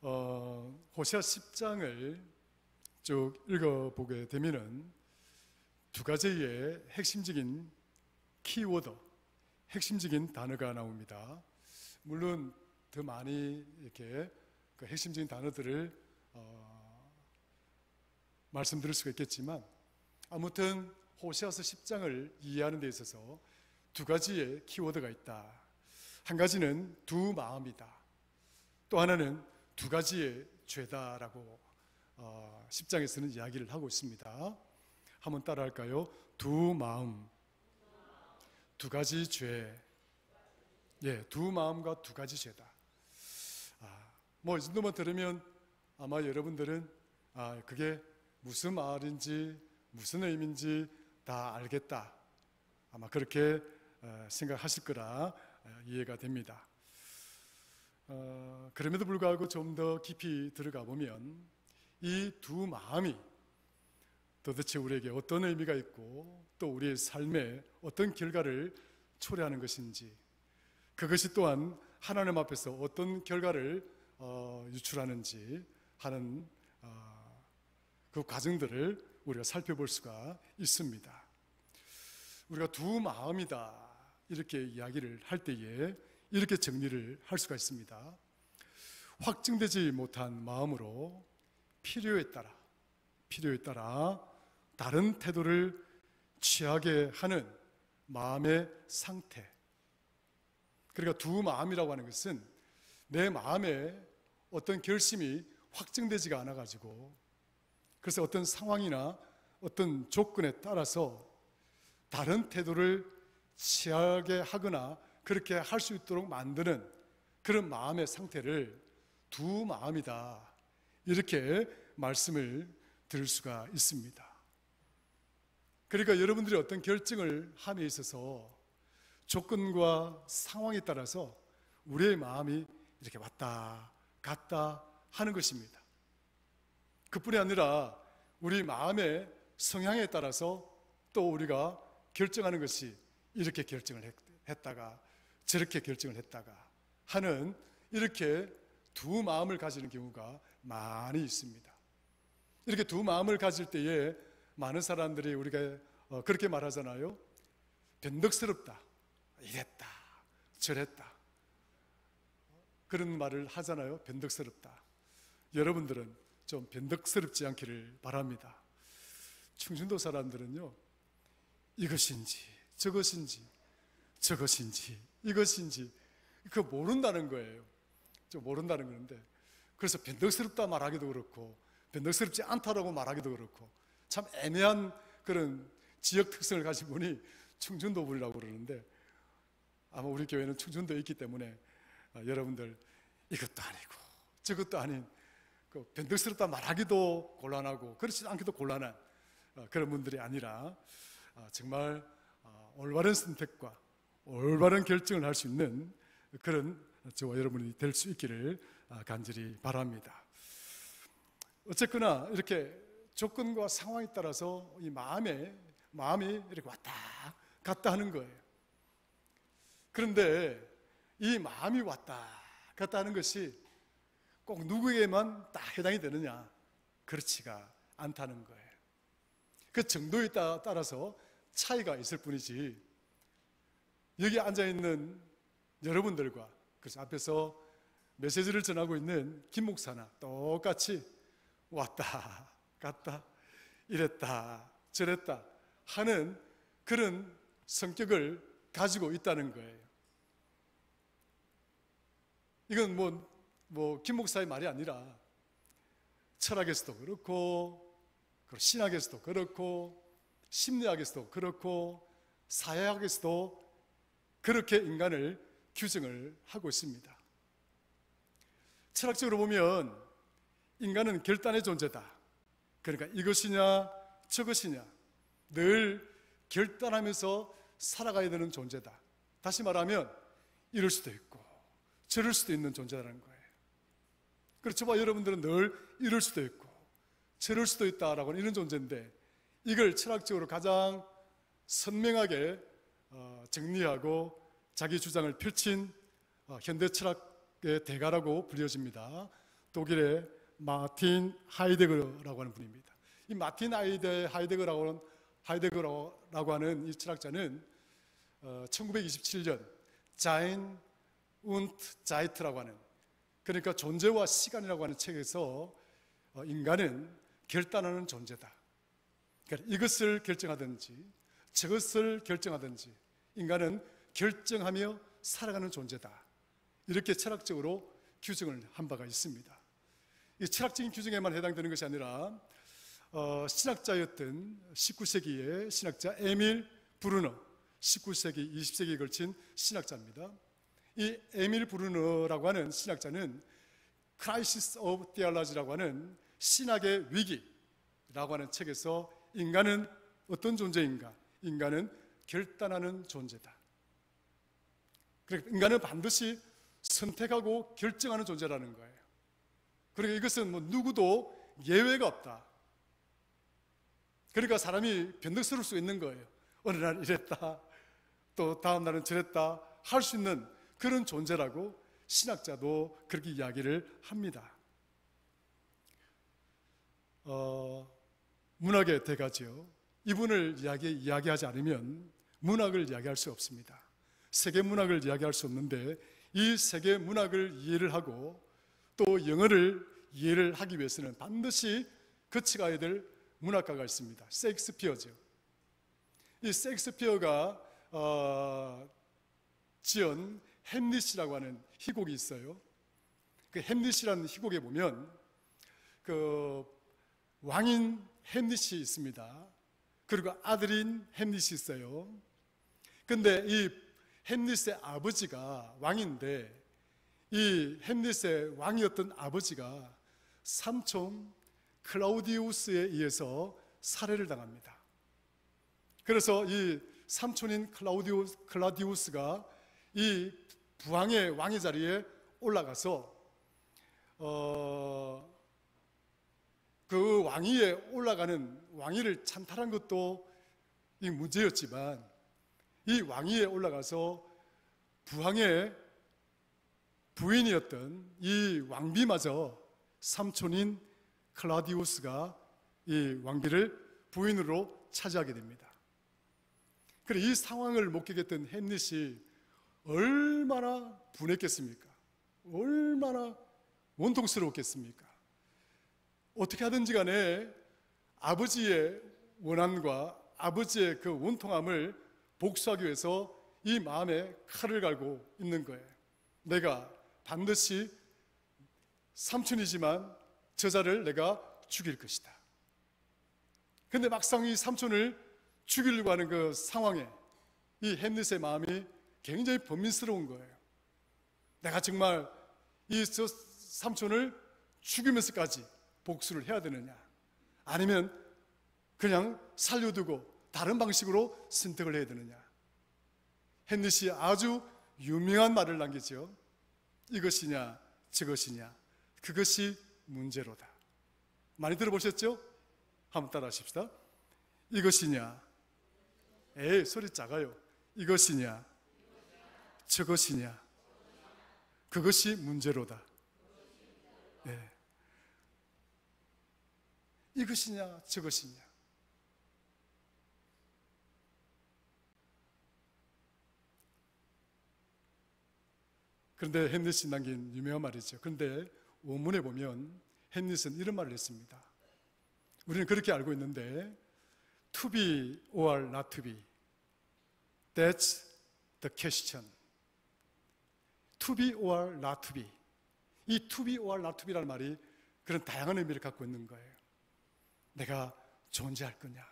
호세아 10장을 쭉 읽어보게 되면은 두 가지의 핵심적인 키워드, 핵심적인 단어가 나옵니다. 물론 더 많이 이렇게 그 핵심적인 단어들을 말씀드릴 수가 있겠지만, 아무튼 호세아서 10장을 이해하는 데 있어서 두 가지의 키워드가 있다. 한 가지는 두 마음이다. 또 하나는 두 가지의 죄다라고 10장에서는 이야기를 하고 있습니다. 한번 따라할까요? 두 마음, 두 가지 죄. 예, 두 마음과 두 가지 죄다. 이 정도만 들으면 아마 여러분들은 그게 무슨 말인지 무슨 의미인지 다 알겠다. 아마 그렇게 생각하실 거라 이해가 됩니다. 그럼에도 불구하고 좀 더 깊이 들어가 보면 이 두 마음이 도대체 우리에게 어떤 의미가 있고 또 우리의 삶에 어떤 결과를 초래하는 것인지, 그것이 또한 하나님 앞에서 어떤 결과를 유출하는지 하는 그 과정들을 우리가 살펴볼 수가 있습니다. 우리가 두 마음이다 이렇게 이야기를 할 때에 이렇게 정리를 할 수가 있습니다. 확증되지 못한 마음으로 필요에 따라 다른 태도를 취하게 하는 마음의 상태. 그러니까 두 마음이라고 하는 것은 내 마음에 어떤 결심이 확증되지가 않아 가지고, 그래서 어떤 상황이나 어떤 조건에 따라서 다른 태도를 취하게 하거나 그렇게 할 수 있도록 만드는 그런 마음의 상태를 두 마음이다 이렇게 말씀을 드릴 수가 있습니다. 그러니까 여러분들이 어떤 결정을 함에 있어서 조건과 상황에 따라서 우리의 마음이 이렇게 왔다 갔다 하는 것입니다. 그뿐이 아니라 우리 마음의 성향에 따라서 또 우리가 결정하는 것이 이렇게 결정을 했다가 저렇게 결정을 했다가 하는, 이렇게 두 마음을 가지는 경우가 많이 있습니다. 이렇게 두 마음을 가질 때에 많은 사람들이 우리가 그렇게 말하잖아요. 변덕스럽다, 이랬다 저랬다, 그런 말을 하잖아요. 변덕스럽다. 여러분들은 좀 변덕스럽지 않기를 바랍니다. 충청도 사람들은요, 이것인지 저것인지 이것인지 그거 모른다는 거예요. 좀 모른다는 건데, 그래서 변덕스럽다 말하기도 그렇고 변덕스럽지 않다라고 말하기도 그렇고 참 애매한 그런 지역 특성을 가진 분이 충청도 분이라고 그러는데, 아마 우리 교회는 충청도에 있기 때문에 여러분들 이것도 아니고 저것도 아닌 그 변덕스럽다 말하기도 곤란하고 그렇지 않기도 곤란한 그런 분들이 아니라 정말 올바른 선택과 올바른 결정을 할 수 있는 그런 저와 여러분이 될 수 있기를 간절히 바랍니다. 어쨌거나 이렇게 조건과 상황에 따라서 이 마음이 이렇게 왔다 갔다 하는 거예요. 그런데 이 마음이 왔다 갔다 하는 것이 꼭 누구에게만 다 해당이 되느냐? 그렇지가 않다는 거예요. 그 정도에 따라서 차이가 있을 뿐이지, 여기 앉아있는 여러분들과 그래서 앞에서 메시지를 전하고 있는 김 목사나 똑같이 왔다 갔다 이랬다 저랬다 하는 그런 성격을 가지고 있다는 거예요. 이건 김 목사의 말이 아니라 철학에서도 그렇고 신학에서도 그렇고 심리학에서도 그렇고 사회학에서도 그렇게 인간을 규정을 하고 있습니다. 철학적으로 보면 인간은 결단의 존재다. 그러니까 이것이냐 저것이냐 늘 결단하면서 살아가야 되는 존재다. 다시 말하면 이럴 수도 있고 저럴 수도 있는 존재라는 거예요. 그래서 저와 여러분들은 늘 이럴 수도 있고 저럴 수도 있다라고 하는 이런 존재인데, 이걸 철학적으로 가장 선명하게 정리하고 자기 주장을 펼친 현대 철학의 대가라고 불려집니다. 독일의 마틴 하이데거라고 하는 분입니다. 이 마틴 하이데거라고 하는 이 철학자는 1927년 자인 운트 자이트라고 하는, 그러니까 존재와 시간이라고 하는 책에서 인간은 결단하는 존재다. 그러니까 이것을 결정하든지 저것을 결정하든지 인간은 결정하며 살아가는 존재다. 이렇게 철학적으로 규정을 한 바가 있습니다. 이 철학적인 규정에만 해당되는 것이 아니라 신학자였던 19세기의 신학자 에밀 브루너, 19세기, 20세기에 걸친 신학자입니다. 이 에밀 브루너라고 하는 신학자는 Crisis of Theology라고 하는 신학의 위기라고 하는 책에서 인간은 어떤 존재인가? 인간은 결단하는 존재다. 그러니까 인간은 반드시 선택하고 결정하는 존재라는 거예요. 그러니까 이것은 누구도 예외가 없다. 그러니까 사람이 변덕스러울 수 있는 거예요. 어느 날 이랬다, 또 다음 날은 저랬다 할 수 있는 그런 존재라고 신학자도 그렇게 이야기를 합니다. 문학의 대가죠. 이분을 이야기하지 않으면 문학을 이야기할 수 없습니다. 세계 문학을 이야기할 수 없는데 이 세계 문학을 이해를 하고 또 영어를 이해를 하기 위해서는 반드시 거쳐가야 될 문학가가 있습니다. 셰익스피어죠. 이 셰익스피어가 지은 햄릿이라고 하는 희곡이 있어요. 그 햄릿이라는 희곡에 보면 그 왕인 햄릿이 있습니다. 그리고 아들인 햄릿이 있어요. 근데 이 햄릿의 아버지가 왕인데 이 햄릿의 왕이었던 아버지가 삼촌 클라우디우스에 의해서 살해를 당합니다. 그래서 이 삼촌인 클라우디우스가 이 부왕의 왕의 자리에 올라가서 그 왕위에 올라가는 왕위를 찬탈한 것도 이 문제였지만 이 왕위에 올라가서 부왕의 부인이었던 이 왕비마저 삼촌인 클라우디우스가 이 왕비를 부인으로 차지하게 됩니다. 그래 이 상황을 목격했던 햄릿이 얼마나 분했겠습니까? 얼마나 원통스러웠겠습니까? 어떻게 하든지 간에 아버지의 원한과 아버지의 그 원통함을 복수하기 위해서 이 마음에 칼을 갈고 있는 거예요. 내가 반드시 삼촌이지만 저자를 내가 죽일 것이다. 근데 막상 이 삼촌을 죽이려고 하는 그 상황에 이 햄릿의 마음이 굉장히 번민스러운 거예요. 내가 정말 이 삼촌을 죽이면서까지 복수를 해야 되느냐, 아니면 그냥 살려두고 다른 방식으로 선택을 해야 되느냐. 햄릿이 아주 유명한 말을 남기죠. 이것이냐 저것이냐, 그것이 문제로다. 많이 들어보셨죠? 한번 따라 하십시다. 이것이냐, 소리 작아요. 이것이냐 저것이냐, 그것이 문제로다. 네. 이것이냐 저것이냐. 그런데 햄릿이 남긴 유명한 말이죠. 그런데 원문에 보면 햄릿은 이런 말을 했습니다. 우리는 그렇게 알고 있는데 to be or not to be, that's the question. to be or not to be. 이 to be or not to be라는 말이 그런 다양한 의미를 갖고 있는 거예요. 내가 존재할 거냐,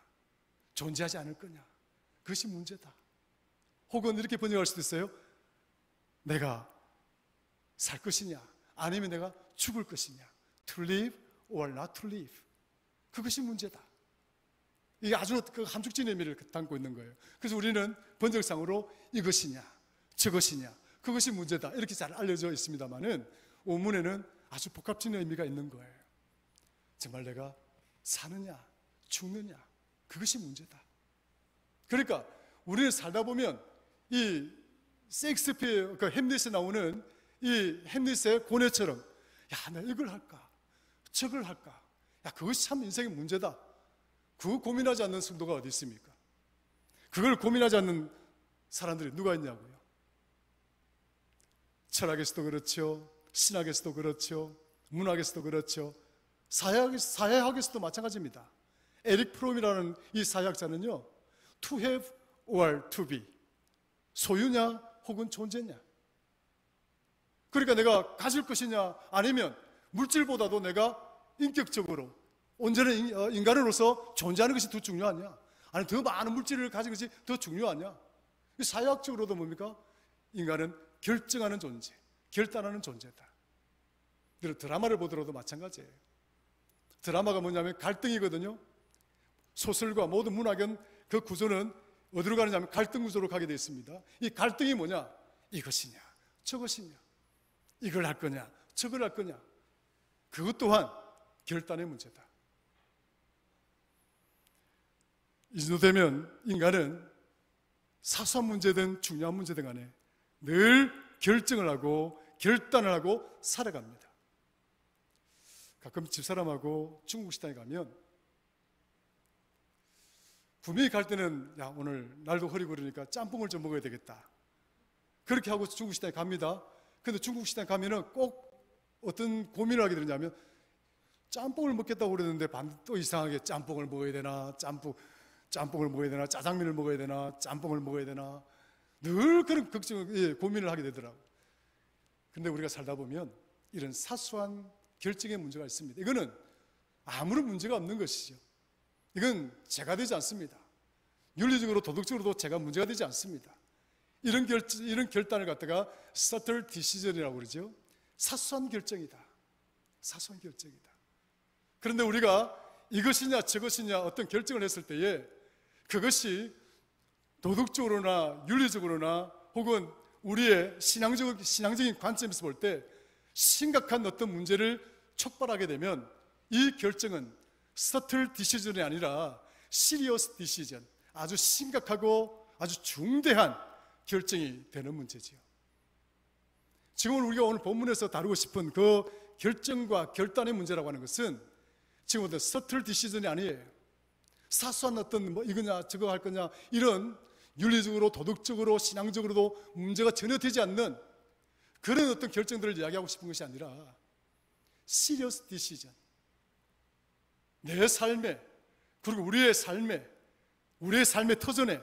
존재하지 않을 거냐, 그것이 문제다. 혹은 이렇게 번역할 수도 있어요. 내가 살 것이냐, 아니면 내가 죽을 것이냐, to live or not to live, 그것이 문제다. 이게 아주 함축적인 의미를 담고 있는 거예요. 그래서 우리는 번역상으로 이것이냐 저것이냐 그것이 문제다 이렇게 잘 알려져 있습니다만은 원문에는 아주 복합적인 의미가 있는 거예요. 정말 내가 사느냐 죽느냐, 그것이 문제다. 그러니까 우리는 살다 보면 이 셰익스피어 그 햄릿에 나오는 이 햄릿의 고뇌처럼, 야, 내가 이걸 할까? 저걸 할까? 야, 그것이 참 인생의 문제다. 그거 고민하지 않는 성도가 어디 있습니까? 그걸 고민하지 않는 사람들이 누가 있냐고요. 철학에서도 그렇죠. 신학에서도 그렇죠. 문학에서도 그렇죠. 사회학에서도 마찬가지입니다. 에릭 프롬이라는 이 사회학자는요, to have or to be, 소유냐 혹은 존재냐. 그러니까 내가 가질 것이냐, 아니면 물질보다도 내가 인격적으로 온전한 인간으로서 존재하는 것이 더 중요하냐, 아니 더 많은 물질을 가진 것이 더 중요하냐. 사회학적으로도 뭡니까? 인간은 결정하는 존재, 결단하는 존재다. 드라마를 보더라도 마찬가지예요. 드라마가 뭐냐면 갈등이거든요. 소설과 모든 문학은 그 구조는 어디로 가느냐 하면 갈등 구조로 가게 되어 있습니다. 이 갈등이 뭐냐? 이것이냐 저것이냐, 이걸 할 거냐 저걸 할 거냐. 그것 또한 결단의 문제다. 이 정도 되면 인간은 사소한 문제든 중요한 문제든 간에 늘 결정을 하고 결단을 하고 살아갑니다. 가끔 집사람하고 중국 식당에 가면 분명히 갈 때는 야, 오늘 날도 흐리고 그러니까 짬뽕을 좀 먹어야 되겠다, 그렇게 하고 중국 식당에 갑니다. 근데 중국 식당에 가면은 꼭 어떤 고민을 하게 되냐면 짬뽕을 먹겠다고 그러는데 또 이상하게 짬뽕을 먹어야 되나, 짬뽕을 먹어야 되나, 짜장면을 먹어야 되나, 짬뽕을 먹어야 되나, 늘 그런 고민을 하게 되더라고요. 근데 우리가 살다 보면 이런 사소한 결정의 문제가 있습니다. 이거는 아무런 문제가 없는 것이죠. 이건 죄가 되지 않습니다. 윤리적으로 도덕적으로도 죄가 문제가 되지 않습니다. 이런 결단을 갖다가 subtle decision이라고 그러죠. 사소한 결정이다. 사소한 결정이다. 그런데 우리가 이것이냐 저것이냐 어떤 결정을 했을 때에 그것이 도덕적으로나 윤리적으로나 혹은 우리의 신앙적인 관점에서 볼 때 심각한 어떤 문제를 촉발하게 되면 이 결정은 subtle decision이 아니라 serious decision, 아주 심각하고 아주 중대한 결정이 되는 문제지요. 지금 우리가 오늘 본문에서 다루고 싶은 그 결정과 결단의 문제라고 하는 것은 지금 어떤 subtle decision이 아니에요. 사소한 어떤 뭐 이거냐 저거 할 거냐 이런 윤리적으로 도덕적으로 신앙적으로도 문제가 전혀 되지 않는 그런 어떤 결정들을 이야기하고 싶은 것이 아니라 serious decision, 내 삶에, 그리고 우리의 삶의 터전에,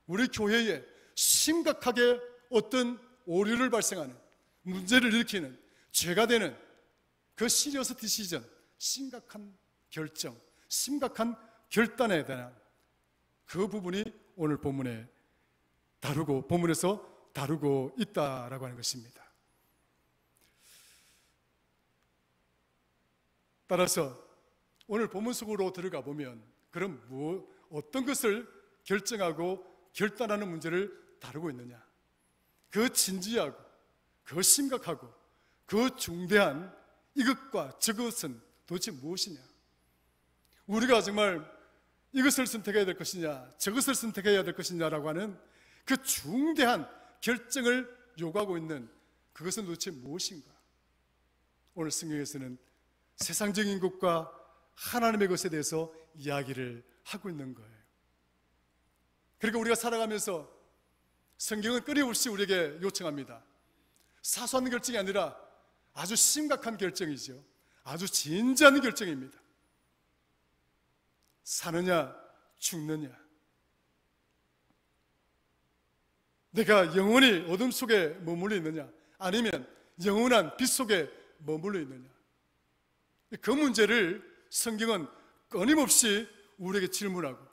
우리 교회에 심각하게 어떤 오류를 발생하는, 문제를 일으키는, 죄가 되는 그 시리어스 디시전, 심각한 결정, 심각한 결단에 대한 그 부분이 오늘 본문에서 다루고 있다라고 하는 것입니다. 따라서 오늘 본문 속으로 들어가 보면 그럼 어떤 것을 결정하고 결단하는 문제를 다루고 있느냐, 그 진지하고 그 심각하고 그 중대한 이것과 저것은 도대체 무엇이냐, 우리가 정말 이것을 선택해야 될 것이냐 저것을 선택해야 될 것이냐라고 하는 그 중대한 결정을 요구하고 있는 그것은 도대체 무엇인가. 오늘 성경에서는 세상적인 것과 하나님의 것에 대해서 이야기를 하고 있는 거예요. 그러니까 우리가 살아가면서 성경은 끊임없이 우리에게 요청합니다. 사소한 결정이 아니라 아주 심각한 결정이죠. 아주 진지한 결정입니다. 사느냐 죽느냐, 내가 영원히 어둠 속에 머물러 있느냐 아니면 영원한 빛 속에 머물러 있느냐, 그 문제를 성경은 끊임없이 우리에게 질문하고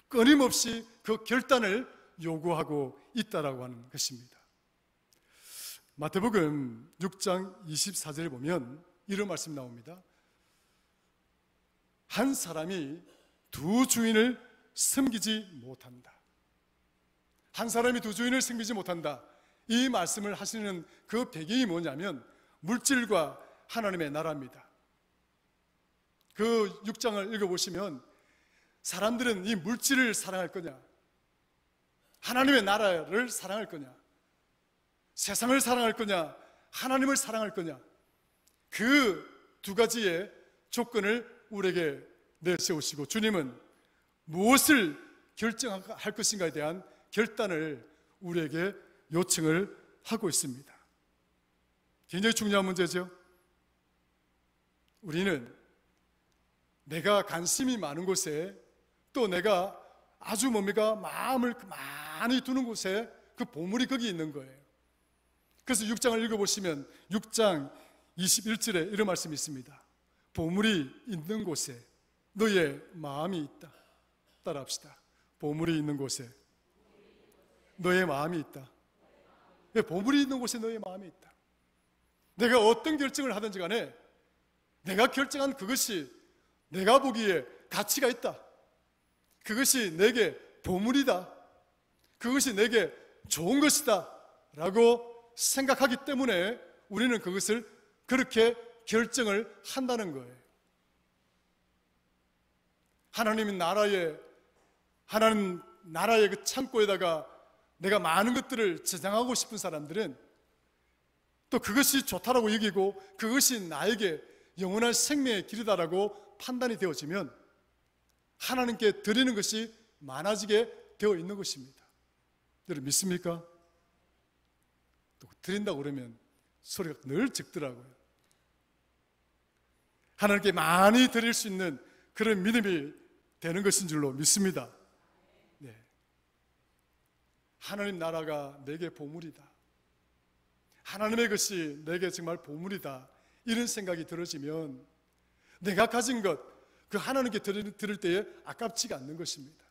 끊임없이 그 결단을 요구하고 있다라고 하는 것입니다. 마태복음 6장 24절에 보면 이런 말씀이 나옵니다. 한 사람이 두 주인을 섬기지 못한다. 한 사람이 두 주인을 섬기지 못한다. 이 말씀을 하시는 그 배경이 뭐냐면 물질과 하나님의 나라입니다. 그 6장을 읽어보시면 사람들은 이 물질을 사랑할 거냐, 하나님의 나라를 사랑할 거냐, 세상을 사랑할 거냐, 하나님을 사랑할 거냐, 그 두 가지의 조건을 우리에게 내세우시고 주님은 무엇을 결정할 것인가에 대한 결단을 우리에게 요청을 하고 있습니다. 굉장히 중요한 문제죠. 우리는 내가 관심이 많은 곳에 또 내가 아주 마음을 많이 두는 곳에 그 보물이 거기 있는 거예요. 그래서 6장을 읽어보시면 6장 21절에 이런 말씀이 있습니다. 보물이 있는 곳에 너의 마음이 있다. 따라합시다. 보물이 있는 곳에 너의 마음이 있다. 보물이 있는 곳에 너의 마음이 있다. 내가 어떤 결정을 하든지 간에 내가 결정한 그것이 내가 보기에 가치가 있다. 그것이 내게 보물이다. 그것이 내게 좋은 것이다 라고 생각하기 때문에 우리는 그것을 그렇게 결정을 한다는 거예요. 하나님 나라의 그 창고에다가 내가 많은 것들을 저장하고 싶은 사람들은 또 그것이 좋다라고 여기고 그것이 나에게 영원한 생명의 길이다라고 판단이 되어지면 하나님께 드리는 것이 많아지게 되어 있는 것입니다. 여러분 믿습니까? 또 드린다고 그러면 소리가 늘 적더라고요. 하나님께 많이 드릴 수 있는 그런 믿음이 되는 것인 줄로 믿습니다. 네. 하나님 나라가 내게 보물이다. 하나님의 것이 내게 정말 보물이다. 이런 생각이 들어지면 내가 가진 것, 그 하나님께 드릴 때에 아깝지가 않는 것입니다.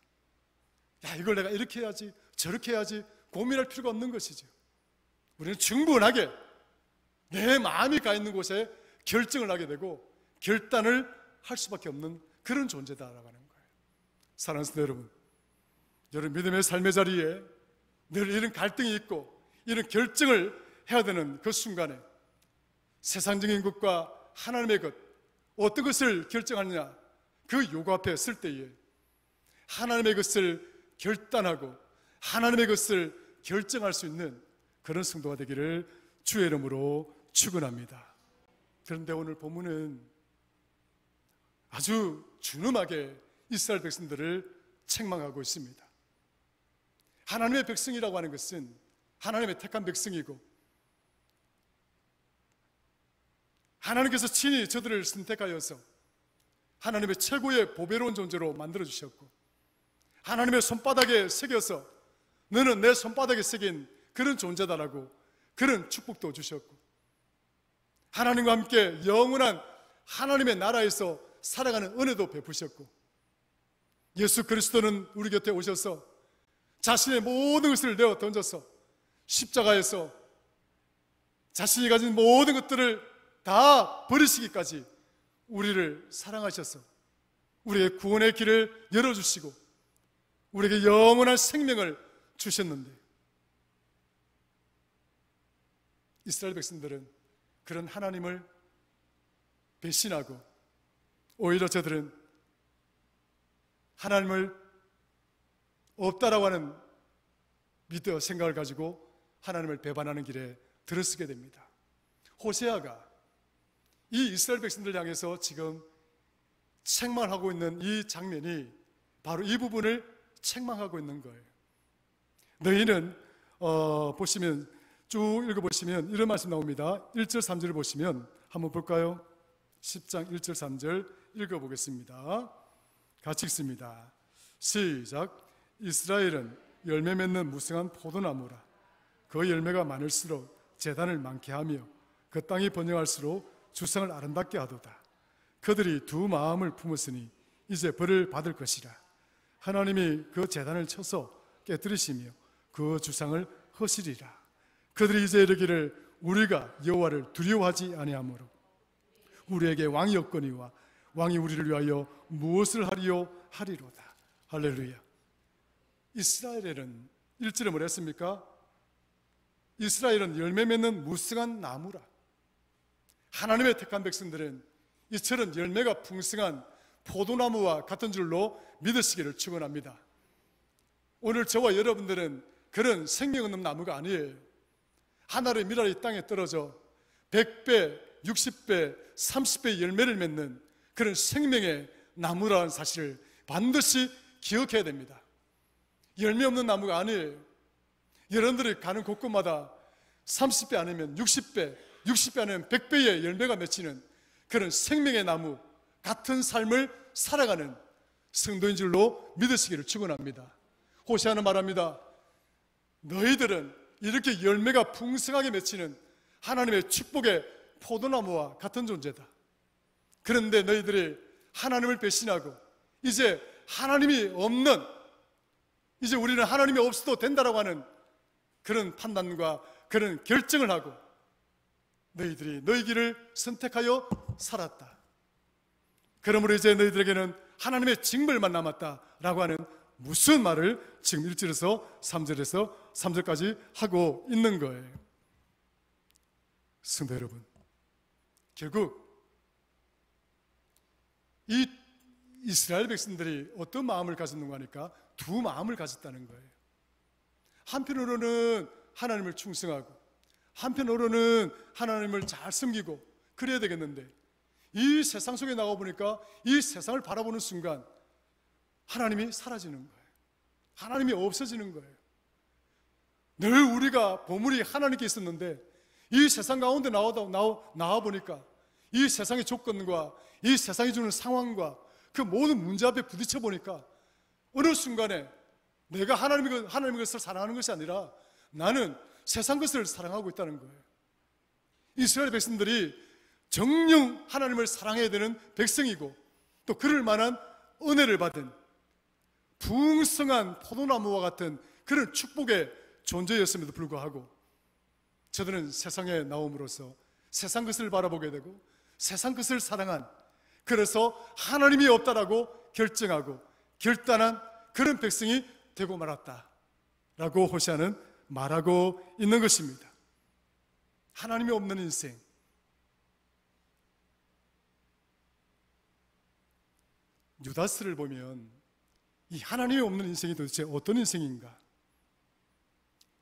야, 이걸 내가 이렇게 해야지, 저렇게 해야지 고민할 필요가 없는 것이죠. 우리는 충분하게 내 마음이 가 있는 곳에 결정을 하게 되고 결단을 할 수밖에 없는 그런 존재다라고 하는 거예요. 사랑하는 성도 여러분, 여러분 믿음의 삶의 자리에 늘 이런 갈등이 있고 이런 결정을 해야 되는 그 순간에 세상적인 것과 하나님의 것, 어떤 것을 결정하느냐, 그 요구 앞에 설 때에 하나님의 것을 결단하고 하나님의 것을 결정할 수 있는 그런 성도가 되기를 주의 이름으로 축원합니다. 그런데 오늘 본문은 아주 준엄하게 이스라엘 백성들을 책망하고 있습니다. 하나님의 백성이라고 하는 것은 하나님의 택한 백성이고 하나님께서 친히 저들을 선택하여서 하나님의 최고의 보배로운 존재로 만들어주셨고 하나님의 손바닥에 새겨서 너는 내 손바닥에 새긴 그런 존재다라고 그런 축복도 주셨고 하나님과 함께 영원한 하나님의 나라에서 살아가는 은혜도 베푸셨고 예수 그리스도는 우리 곁에 오셔서 자신의 모든 것을 내어 던져서 십자가에서 자신이 가진 모든 것들을 다 버리시기까지 우리를 사랑하셔서 우리의 구원의 길을 열어주시고 우리에게 영원한 생명을 주셨는데 이스라엘 백성들은 그런 하나님을 배신하고 오히려 저들은 하나님을 없다라고 하는 믿어 생각을 가지고 하나님을 배반하는 길에 들어서게 됩니다. 호세아가 이 이스라엘 백성들 향해서 지금 책망하고 있는 이 장면이 바로 이 부분을 책망하고 있는 거예요. 너희는 보시면 쭉 읽어보시면 이런 말씀 나옵니다. 1절 3절을 보시면 한번 볼까요? 10장 1절 3절 읽어보겠습니다. 같이 읽습니다. 시작. 이스라엘은 열매 맺는 무성한 포도나무라. 그 열매가 많을수록 재단을 많게 하며 그 땅이 번영할수록 주상을 아름답게 하도다. 그들이 두 마음을 품었으니 이제 벌을 받을 것이라. 하나님이 그 재단을 쳐서 깨뜨리시며 그 주상을 허시리라. 그들이 이제 이르기를 우리가 여호와를 두려워하지 아니하므로 우리에게 왕이 없거니와 왕이 우리를 위하여 무엇을 하리요 하리로다. 할렐루야. 이스라엘은 1절에 뭐라 했습니까? 이스라엘은 열매 맺는 무성한 나무라. 하나님의 택한 백성들은 이처럼 열매가 풍성한 포도나무와 같은 줄로 믿으시기를 축원합니다. 오늘 저와 여러분들은 그런 생명 없는 나무가 아니에요. 하늘의 미랄이 땅에 떨어져 100배, 60배, 30배 열매를 맺는 그런 생명의 나무라는 사실을 반드시 기억해야 됩니다. 열매 없는 나무가 아니에요. 여러분들이 가는 곳곳마다 30배 아니면 60배, 60배 아니면 100배의 열매가 맺히는 그런 생명의 나무 같은 삶을 살아가는 성도인 줄로 믿으시기를 축원합니다. 호세아는 말합니다. 너희들은 이렇게 열매가 풍성하게 맺히는 하나님의 축복의 포도나무와 같은 존재다. 그런데 너희들이 하나님을 배신하고 이제 하나님이 없는, 이제 우리는 하나님이 없어도 된다라고 하는 그런 판단과 그런 결정을 하고 너희들이 너희 길을 선택하여 살았다. 그러므로 이제 너희들에게는 하나님의 징벌만 남았다라고 하는 무슨 말을 지금 1절에서 3절에서 3절까지 하고 있는 거예요. 성도 여러분, 결국 이 이스라엘 백성들이 어떤 마음을 가졌는가 하니까 두 마음을 가졌다는 거예요. 한편으로는 하나님을 충성하고 한편으로는 하나님을 잘 섬기고 그래야 되겠는데 이 세상 속에 나가보니까 이 세상을 바라보는 순간 하나님이 사라지는 거예요. 하나님이 없어지는 거예요. 늘 우리가 보물이 하나님께 있었는데 이 세상 가운데 나와보니까 이 세상의 조건과 이 세상이 주는 상황과 그 모든 문제 앞에 부딪혀 보니까 어느 순간에 내가 하나님의 것을 사랑하는 것이 아니라 나는 세상 것을 사랑하고 있다는 거예요. 이스라엘 백성들이 정녕 하나님을 사랑해야 되는 백성이고 또 그럴 만한 은혜를 받은 풍성한 포도나무와 같은 그런 축복의 존재였음에도 불구하고 저들은 세상에 나옴으로써 세상 것을 바라보게 되고 세상 것을 사랑한, 그래서 하나님이 없다라고 결정하고 결단한 그런 백성이 되고 말았다라고 호세아는 말하고 있는 것입니다. 하나님이 없는 인생, 유다스를 보면 이 하나님이 없는 인생이 도대체 어떤 인생인가?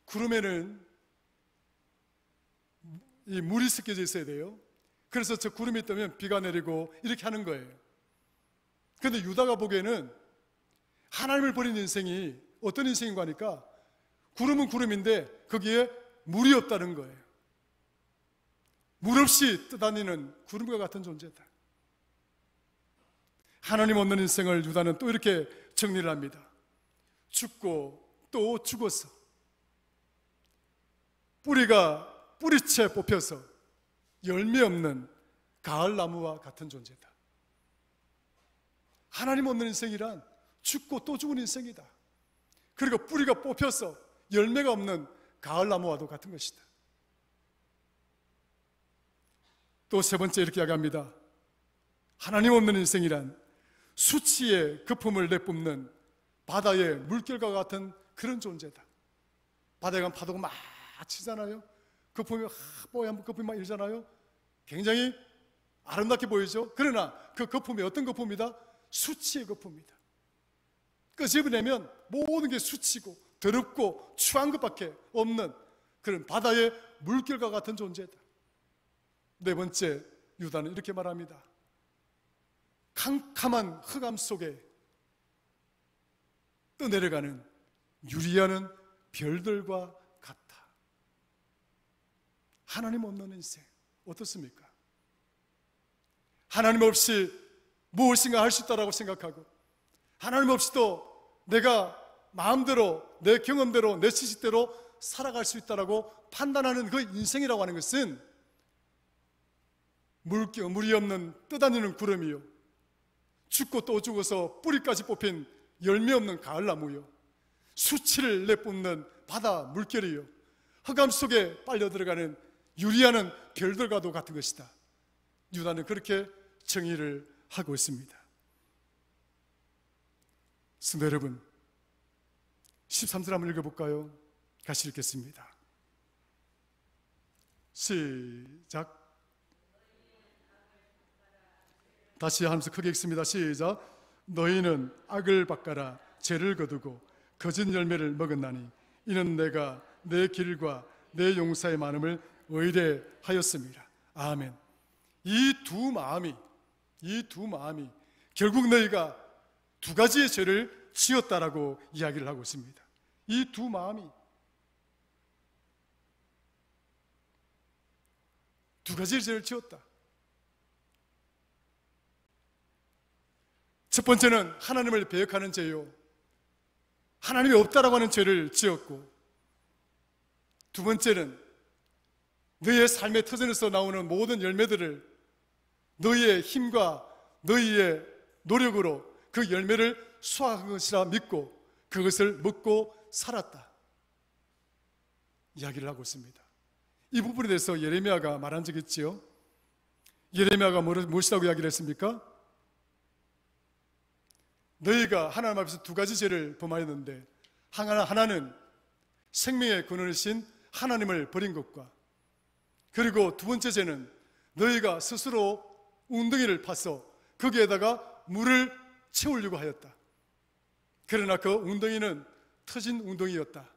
구름에는 이 물이 섞여져 있어야 돼요. 그래서 저 구름이 뜨면 비가 내리고 이렇게 하는 거예요. 그런데 유다가 보기에는 하나님을 버린 인생이 어떤 인생인가 하니까 구름은 구름인데 거기에 물이 없다는 거예요. 물 없이 떠다니는 구름과 같은 존재다. 하나님 없는 인생을 유다는 또 이렇게 정리를 합니다. 죽고 또 죽어서 뿌리채 뽑혀서 열매 없는 가을나무와 같은 존재다. 하나님 없는 인생이란 죽고 또 죽은 인생이다. 그리고 뿌리가 뽑혀서 열매가 없는 가을나무와도 같은 것이다. 또 세 번째 이렇게 이야기합니다. 하나님 없는 인생이란 수치의 거품을 내뿜는 바다의 물결과 같은 그런 존재다. 바다에 가면 파도가 막 치잖아요. 거품이 뽀얀 거품이 막 일잖아요. 굉장히 아름답게 보이죠. 그러나 그 거품이 어떤 거품이다? 수치의 거품이다. 끄집어내면 모든 게 수치고 더럽고 추한 것밖에 없는 그런 바다의 물결과 같은 존재다. 네 번째, 유다는 이렇게 말합니다. 캄캄한 흑암 속에 떠내려가는 유리하는 별들과 같다. 하나님 없는 인생 어떻습니까? 하나님 없이 무엇인가 할 수 있다고 생각하고 하나님 없이도 내가 마음대로 내 경험대로 내 지식대로 살아갈 수 있다고 판단하는 그 인생이라고 하는 것은 물이 없는 떠다니는 구름이요, 죽고 또 죽어서 뿌리까지 뽑힌 열매 없는 가을나무요, 수치를 내뿜는 바다 물결이요, 흑암 속에 빨려 들어가는 유리하는 별들과도 같은 것이다. 유다는 그렇게 정의를 하고 있습니다. 성도 여러분, 13절 한번 읽어볼까요? 같이 읽겠습니다. 시작. 다시 하면서 크게 읽습니다. 시작. 너희는 악을 닦아라 죄를 거두고 거짓 열매를 먹었나니 이는 내가 내 길과 내 용사의 많음을 의뢰하였습니다. 아멘. 이 두 마음이 결국 너희가 두 가지의 죄를 지었다라고 이야기를 하고 있습니다. 이 두 마음이 두 가지의 죄를 지었다. 첫 번째는 하나님을 배역하는 죄요, 하나님이 없다라고 하는 죄를 지었고, 두 번째는 너희의 삶의 터전에서 나오는 모든 열매들을 너희의 힘과 너희의 노력으로 그 열매를 수확한 것이라 믿고 그것을 먹고 살았다 이야기를 하고 있습니다. 이 부분에 대해서 예레미야가 말한 적이 있지요. 예레미야가 무엇이라고 이야기를 했습니까? 너희가 하나님 앞에서 두 가지 죄를 범하였는데, 하나는 생명의 근원이신 하나님을 버린 것과, 그리고 두 번째 죄는 너희가 스스로 웅덩이를 파서 거기에다가 물을 채우려고 하였다. 그러나 그 웅덩이는 터진 웅덩이였다.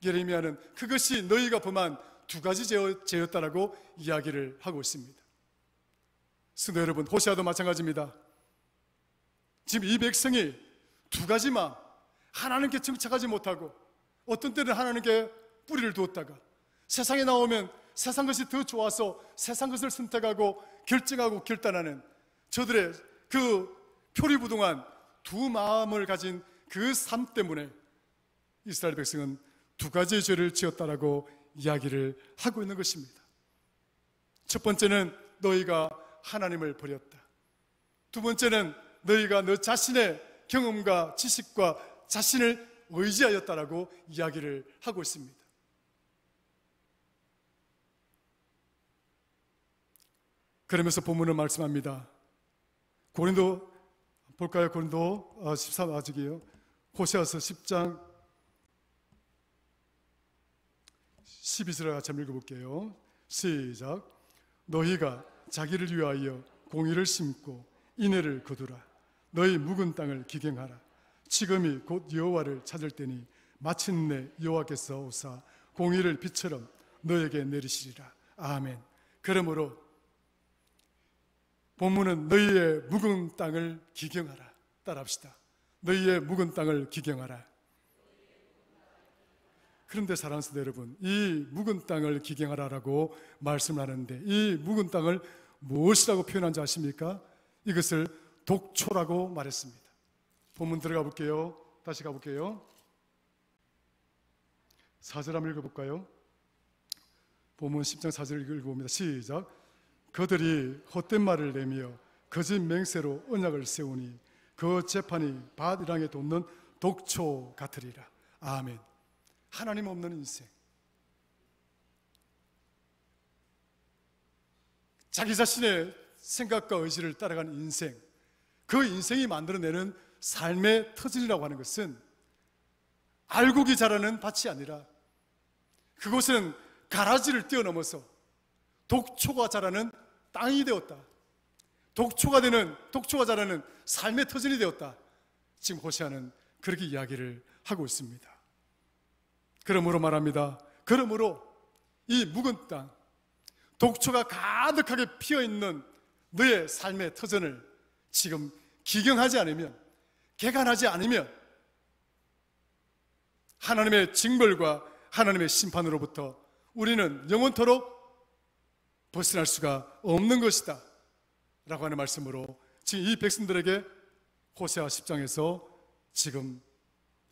예레미야는 그것이 너희가 범한 두 가지 죄였다라고 이야기를 하고 있습니다. 성도 여러분, 호세아도 마찬가지입니다. 지금 이 백성이 두 가지 마음, 하나님께 정착하지 못하고 어떤 때는 하나님께 뿌리를 두었다가 세상에 나오면 세상 것이 더 좋아서 세상 것을 선택하고 결정하고 결단하는 저들의 그 표리부동한 두 마음을 가진 그 삶 때문에 이스라엘 백성은 두 가지의 죄를 지었다라고 이야기를 하고 있는 것입니다. 첫 번째는 너희가 하나님을 버렸다. 두 번째는 너희가 너 자신의 경험과 지식과 자신을 의지하였다라고 이야기를 하고 있습니다. 그러면서 본문은 말씀합니다. 고린도 볼까요? 고린도 13 아직이요. 호세아서 10장 12절을 같이 한번 읽어볼게요. 시작. 너희가 자기를 위하여 공의를 심고 인애를 거두라. 너희 묵은 땅을 기경하라. 지금이 곧 여호와를 찾을 때니 마침내 여호와께서 오사 공의를 비처럼 너에게 내리시리라. 아멘. 그러므로 본문은 너희의 묵은 땅을 기경하라. 따라합시다. 너희의 묵은 땅을 기경하라. 그런데 사랑하는 성도 여러분, 이 묵은 땅을 기경하라라고 말씀하는데 이 묵은 땅을 무엇이라고 표현한지 아십니까? 이것을 독초라고 말했습니다. 본문 들어가 볼게요. 다시 가볼게요. 4절 한번 읽어볼까요? 본문 10장 4절 읽어봅니다. 시작. 그들이 헛된 말을 내며 거짓 맹세로 언약을 세우니 그 재판이 밭이랑에 돋는 독초 같으리라. 아멘. 하나님 없는 인생, 자기 자신의 생각과 의지를 따라가는 인생, 그 인생이 만들어내는 삶의 터전이라고 하는 것은 알곡이 자라는 밭이 아니라 그곳은 가라지를 뛰어넘어서 독초가 자라는 땅이 되었다. 독초가 자라는 삶의 터전이 되었다. 지금 호세아는 그렇게 이야기를 하고 있습니다. 그러므로 말합니다. 그러므로 이 묵은 땅, 독초가 가득하게 피어있는 너의 삶의 터전을 지금 기경하지 않으면, 개간하지 않으면 하나님의 징벌과 하나님의 심판으로부터 우리는 영원토록 벗어날 수가 없는 것이다 라고 하는 말씀으로 지금 이 백성들에게 호세아 10장에서 지금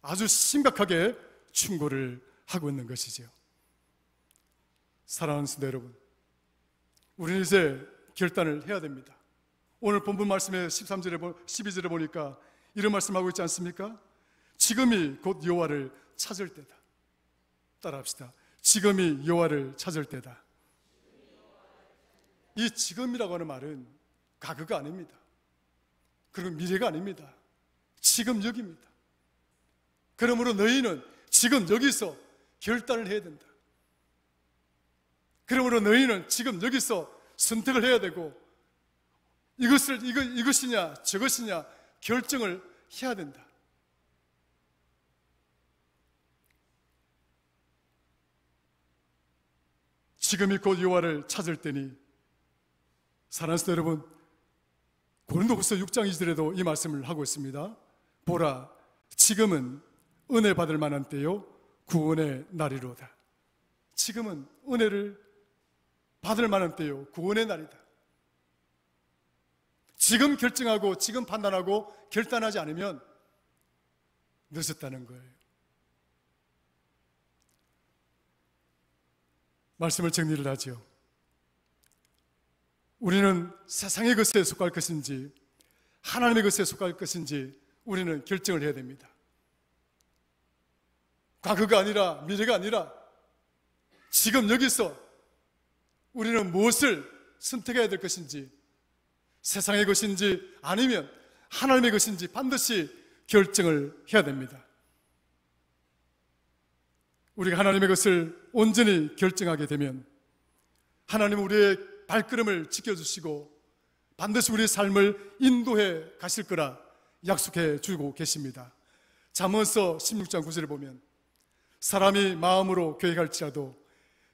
아주 심각하게 충고를 하고 있는 것이지요. 사랑하는 성도 여러분, 우리는 이제 결단을 해야 됩니다. 오늘 본문 말씀의 12절에 보니까 이런 말씀하고 있지 않습니까? 지금이 곧 여호와를 찾을 때다. 따라합시다. 지금이 여호와를 찾을 때다. 이 지금이라고 하는 말은 과거가 아닙니다. 그리고 미래가 아닙니다. 지금 여기입니다. 그러므로 너희는 지금 여기서 결단을 해야 된다. 그러므로 너희는 지금 여기서 선택을 해야 되고 이것이냐 저것이냐 결정을 해야 된다. 지금이 곧 여호와를 찾을 때니 사랑하는 성도 여러분, 고린도후서 6장 2절에도 이 말씀을 하고 있습니다. 보라, 지금은 은혜 받을 만한 때요 구원의 날이로다. 지금은 은혜를 받을 만한 때요 구원의 날이다. 지금 결정하고 지금 판단하고 결단하지 않으면 늦었다는 거예요. 말씀을 정리를 하죠. 우리는 세상의 것에 속할 것인지 하나님의 것에 속할 것인지 우리는 결정을 해야 됩니다. 과거가 아니라 미래가 아니라 지금 여기서 우리는 무엇을 선택해야 될 것인지, 세상의 것인지 아니면 하나님의 것인지 반드시 결정을 해야 됩니다. 우리가 하나님의 것을 온전히 결정하게 되면 하나님은 우리의 발걸음을 지켜주시고 반드시 우리의 삶을 인도해 가실 거라 약속해 주고 계십니다. 잠언서 16장 9절에 보면 사람이 마음으로 계획할지라도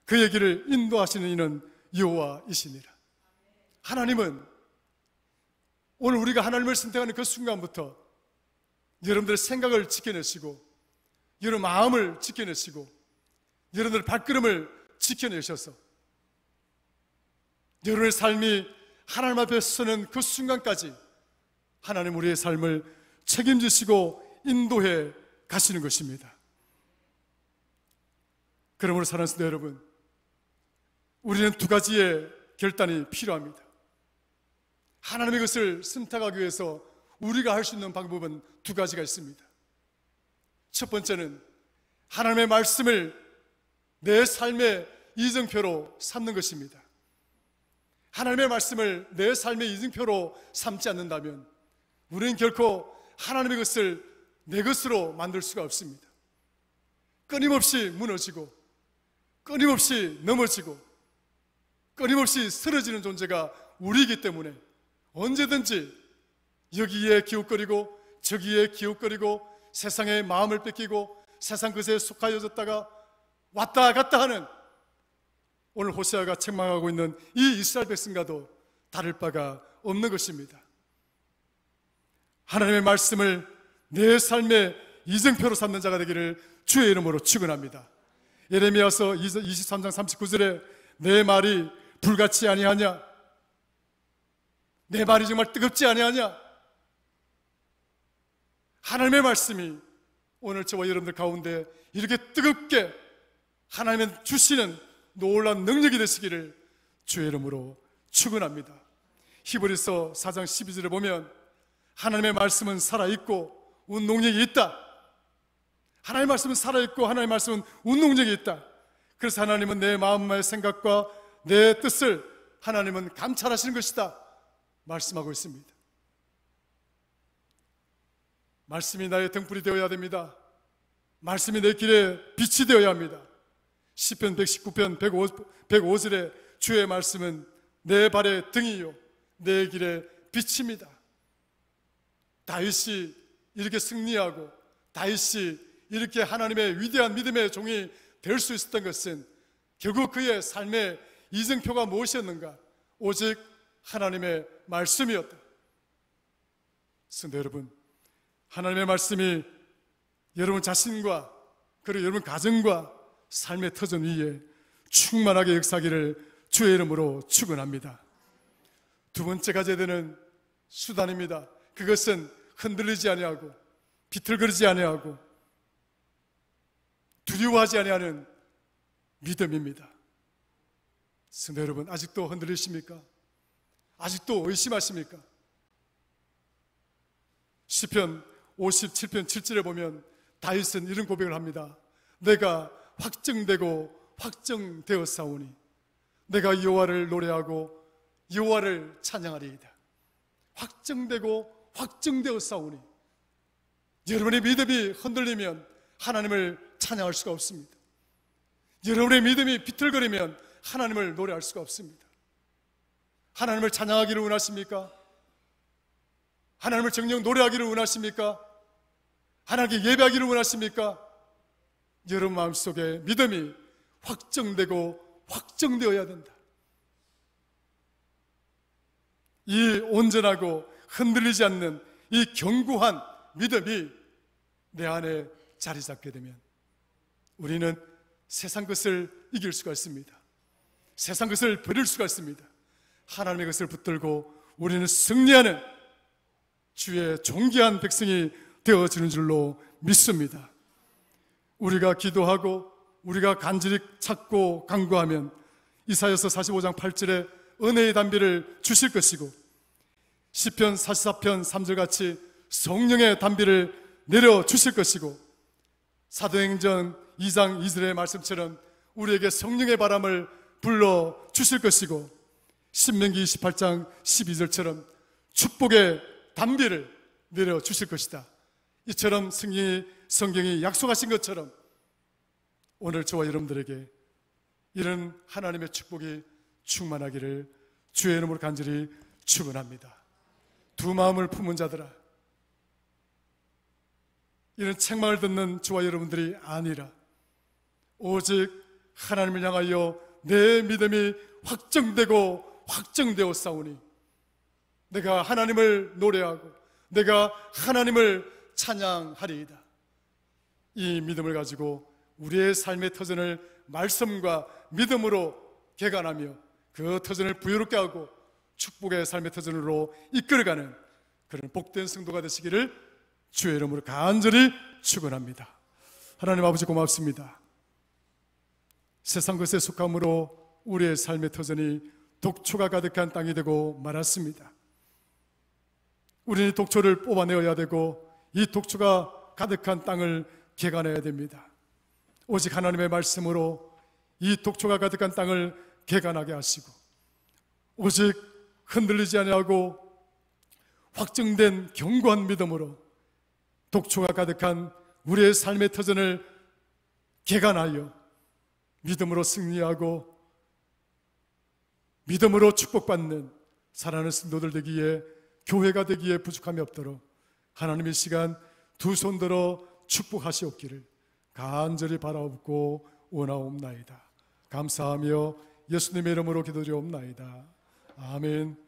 그의 길을 인도하시는 이는 여호와이시니라. 하나님은 오늘 우리가 하나님을 선택하는 그 순간부터 여러분들의 생각을 지켜내시고 여러분 마음을 지켜내시고 여러분들의 발걸음을 지켜내셔서 여러분의 삶이 하나님 앞에 서는 그 순간까지 하나님 우리의 삶을 책임지시고 인도해 가시는 것입니다. 그러므로 사랑하는 성도 여러분, 우리는 두 가지의 결단이 필요합니다. 하나님의 것을 선택하기 위해서 우리가 할 수 있는 방법은 두 가지가 있습니다. 첫 번째는 하나님의 말씀을 내 삶의 이정표로 삼는 것입니다. 하나님의 말씀을 내 삶의 이정표로 삼지 않는다면 우리는 결코 하나님의 것을 내 것으로 만들 수가 없습니다. 끊임없이 무너지고 끊임없이 넘어지고 끊임없이 쓰러지는 존재가 우리이기 때문에 언제든지 여기에 기웃거리고 저기에 기웃거리고 세상에 마음을 뺏기고 세상 것에 속하여졌다가 왔다 갔다 하는 오늘 호세아가 책망하고 있는 이 이스라엘 백성과도 다를 바가 없는 것입니다. 하나님의 말씀을 내 삶의 이정표로 삼는 자가 되기를 주의 이름으로 축원합니다. 예레미야서 23장 39절에 내 말이 불같이 아니하냐? 내 말이 정말 뜨겁지 아니하냐? 하나님의 말씀이 오늘 저와 여러분들 가운데 이렇게 뜨겁게 하나님의 주시는 놀라운 능력이 되시기를 주의 이름으로 축원합니다. 히브리서 4장 12절에 보면 하나님의 말씀은 살아있고 운동력이 있다. 하나님의 말씀은 살아있고 하나님의 말씀은 운동력이 있다. 그래서 하나님은 내 마음의 생각과 내 뜻을 하나님은 감찰하시는 것이다 말씀하고 있습니다. 말씀이 나의 등불이 되어야 됩니다. 말씀이 내 길에 빛이 되어야 합니다. 시편 119편 105절에 주의 말씀은 내 발의 등이요 내 길의 빛입니다. 다윗이 이렇게 승리하고 다윗이 이렇게 하나님의 위대한 믿음의 종이 될 수 있었던 것은 결국 그의 삶의 이정표가 무엇이었는가? 오직 하나님의 말씀이었다. 성도 여러분, 하나님의 말씀이 여러분 자신과 그리고 여러분 가정과 삶의 터전 위에 충만하게 역사하기를 주의 이름으로 축원합니다. 두 번째 가져야 되는 수단입니다. 그것은 흔들리지 아니하고 비틀거리지 아니하고 두려워하지 아니하는 믿음입니다. 성도 여러분, 아직도 흔들리십니까? 아직도 의심하십니까? 시편 57편 7절에 보면 다윗은 이런 고백을 합니다. 내가 확정되고 확정되었사오니 내가 여호와를 노래하고 여호와를 찬양하리이다. 확정되고 확정되었사오니 여러분의 믿음이 흔들리면 하나님을 찬양할 수가 없습니다. 여러분의 믿음이 비틀거리면 하나님을 노래할 수가 없습니다. 하나님을 찬양하기를 원하십니까? 하나님을 정녕 노래하기를 원하십니까? 하나님께 예배하기를 원하십니까? 여러분 마음속에 믿음이 확정되고 확정되어야 된다. 이 온전하고 흔들리지 않는 이 견고한 믿음이 내 안에 자리 잡게 되면 우리는 세상 것을 이길 수가 있습니다. 세상 것을 버릴 수가 있습니다. 하나님의 것을 붙들고 우리는 승리하는 주의 존귀한 백성이 되어지는 줄로 믿습니다. 우리가 기도하고 우리가 간절히 찾고 간구하면 이사야서 45장 8절에 은혜의 담비를 주실 것이고 시편 44편 3절 같이 성령의 담비를 내려주실 것이고 사도행전 2장 2절의 말씀처럼 우리에게 성령의 바람을 불러주실 것이고 신명기 28장 12절처럼 축복의 담비를 내려주실 것이다. 이처럼 성경이 약속하신 것처럼 오늘 저와 여러분들에게 이런 하나님의 축복이 충만하기를 주의 이름으로 간절히 축원합니다. 두 마음을 품은 자들아, 이런 책망을 듣는 저와 여러분들이 아니라 오직 하나님을 향하여 내 믿음이 확정되고 확정되어 싸우니 내가 하나님을 노래하고 내가 하나님을 찬양하리이다. 이 믿음을 가지고 우리의 삶의 터전을 말씀과 믿음으로 개간하며 그 터전을 부유롭게 하고 축복의 삶의 터전으로 이끌어가는 그런 복된 성도가 되시기를 주의 이름으로 간절히 축원합니다. 하나님 아버지 고맙습니다. 세상 것에 속함으로 우리의 삶의 터전이 독초가 가득한 땅이 되고 말았습니다. 우리는 독초를 뽑아내어야 되고 이 독초가 가득한 땅을 개간해야 됩니다. 오직 하나님의 말씀으로 이 독초가 가득한 땅을 개간하게 하시고 오직 흔들리지 아니하고 확정된 견고한 믿음으로 독초가 가득한 우리의 삶의 터전을 개간하여 믿음으로 승리하고 믿음으로 축복받는 사랑하는 성도들 되기에 교회가 되기에 부족함이 없도록 하나님의 시간 두 손 들어 축복하시옵기를 간절히 바라옵고 원하옵나이다. 감사하며 예수님의 이름으로 기도드리옵나이다. 아멘.